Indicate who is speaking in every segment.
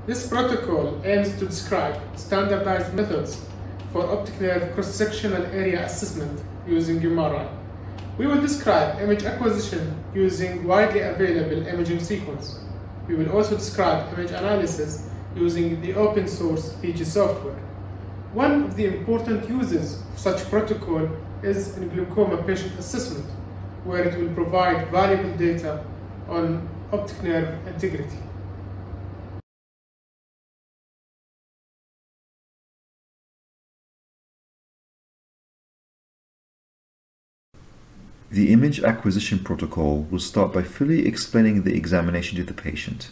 Speaker 1: This protocol aims to describe standardized methods for optic nerve cross-sectional area assessment using MRI. We will describe image acquisition using widely available imaging sequence. We will also describe image analysis using the open source Fiji software. One of the important uses of such protocol is in glaucoma patient assessment, where it will provide valuable data on optic nerve integrity.
Speaker 2: The image acquisition protocol will start by fully explaining the examination to the patient,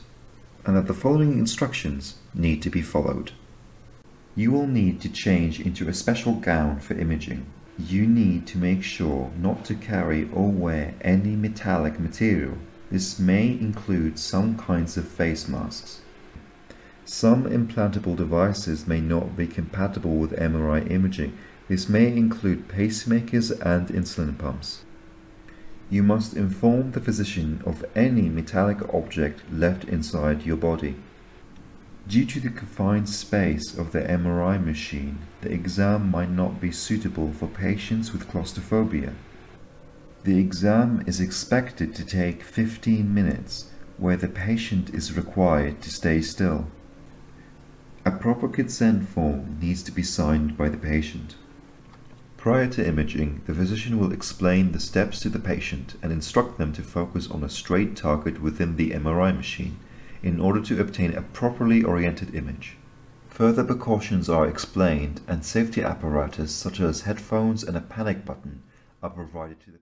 Speaker 2: and that the following instructions need to be followed. You will need to change into a special gown for imaging. You need to make sure not to carry or wear any metallic material. This may include some kinds of face masks. Some implantable devices may not be compatible with MRI imaging. This may include pacemakers and insulin pumps. You must inform the physician of any metallic object left inside your body. Due to the confined space of the MRI machine, the exam might not be suitable for patients with claustrophobia. The exam is expected to take 15 minutes, where the patient is required to stay still. A proper consent form needs to be signed by the patient. Prior to imaging, the physician will explain the steps to the patient and instruct them to focus on a straight target within the MRI machine in order to obtain a properly oriented image. Further precautions are explained, and safety apparatus such as headphones and a panic button are provided to the patient.